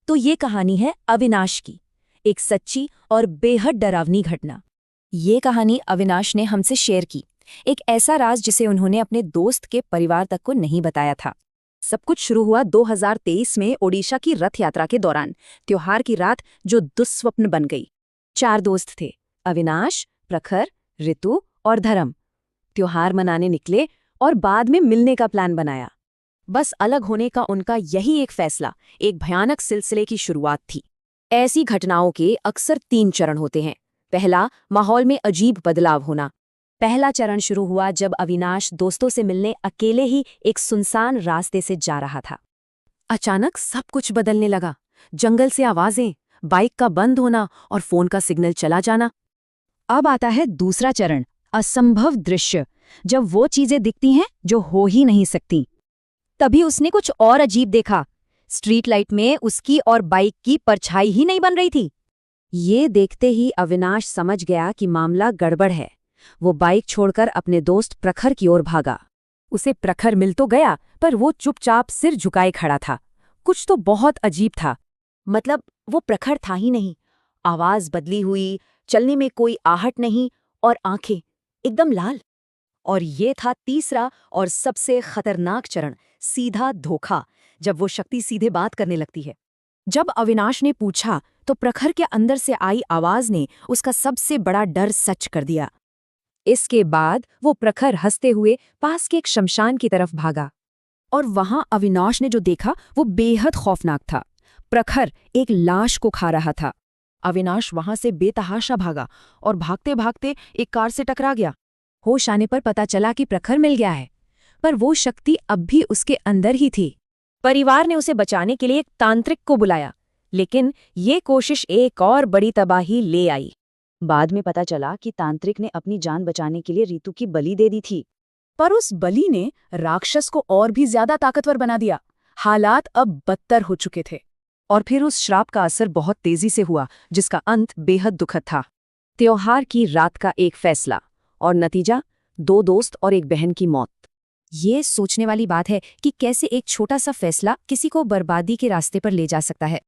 तो ये कहानी है अविनाश की, एक सच्ची और बेहद डरावनी घटना। ये कहानी अविनाश ने हमसे शेयर की, एक ऐसा राज जिसे उन्होंने अपने दोस्त के परिवार तक को नहीं बताया था। सब कुछ शुरू हुआ 2023 में ओडिशा की रथ यात्रा के दौरान, त्योहार की रात जो दुस्वप्न बन गई। 4 दोस्त थे, अविनाश, प्रखर, ऋतु और धर्म। त्योहार मनाने निकले और बाद में मिलने का प्लान बनाया। बस अलग होने का उनका यही एक फैसला एक भयानक सिलसिले की शुरुआत थी। ऐसी घटनाओं के अक्सर 3 चरण होते हैं। पहला, माहौल में अजीब बदलाव होना। पहला चरण शुरू हुआ जब अविनाश दोस्तों से मिलने अकेले ही एक सुनसान रास्ते से जा रहा था। अचानक सब कुछ बदलने लगा। जंगल से आवाजें, बाइक का बंद होना और फोन का सिग्नल चला जाना। अब आता है दूसरा चरण, असंभव दृश्य, जब वो चीजें दिखती हैं जो हो ही नहीं सकती। तभी उसने कुछ और अजीब देखा। स्ट्रीट लाइट में उसकी और बाइक की परछाई ही नहीं बन रही थी। ये देखते ही अविनाश समझ गया कि मामला गड़बड़ है। वो बाइक छोड़कर अपने दोस्त प्रखर की ओर भागा। उसे प्रखर मिल तो गया, पर वो चुपचाप सिर झुकाए खड़ा था। कुछ तो बहुत अजीब था। मतलब वो प्रखर था ही नहीं। आवाज बदली हुई, चलने में कोई आहट नहीं और आंखें एकदम लाल। और ये था तीसरा और सबसे खतरनाक चरण, सीधा धोखा, जब वो शक्ति सीधे बात करने लगती है। जब अविनाश ने पूछा तो प्रखर के अंदर से आई आवाज ने उसका सबसे बड़ा डर सच कर दिया। इसके बाद वो प्रखर हंसते हुए पास के एक शमशान की तरफ भागा। और वहां अविनाश ने जो देखा वो बेहद खौफनाक था। प्रखर एक लाश को खा रहा था। अविनाश वहां से बेतहाशा भागा और भागते भागते एक कार से टकरा गया। होश आने पर पता चला कि प्रखर मिल गया है, पर वो शक्ति अब भी उसके अंदर ही थी। परिवार ने उसे बचाने के लिए एक तांत्रिक को बुलाया, लेकिन ये कोशिश एक और बड़ी तबाही ले आई। बाद में पता चला कि तांत्रिक ने अपनी जान बचाने के लिए ऋतु की बलि दे दी थी, पर उस बलि ने राक्षस को और भी ज्यादा ताकतवर बना दिया। हालात अब बदतर हो चुके थे। और फिर उस श्राप का असर बहुत तेजी से हुआ, जिसका अंत बेहद दुखद था। त्योहार की रात का एक फैसला और नतीजा 2 दोस्त और एक बहन की मौत। ये सोचने वाली बात है कि कैसे एक छोटा सा फैसला किसी को बर्बादी के रास्ते पर ले जा सकता है।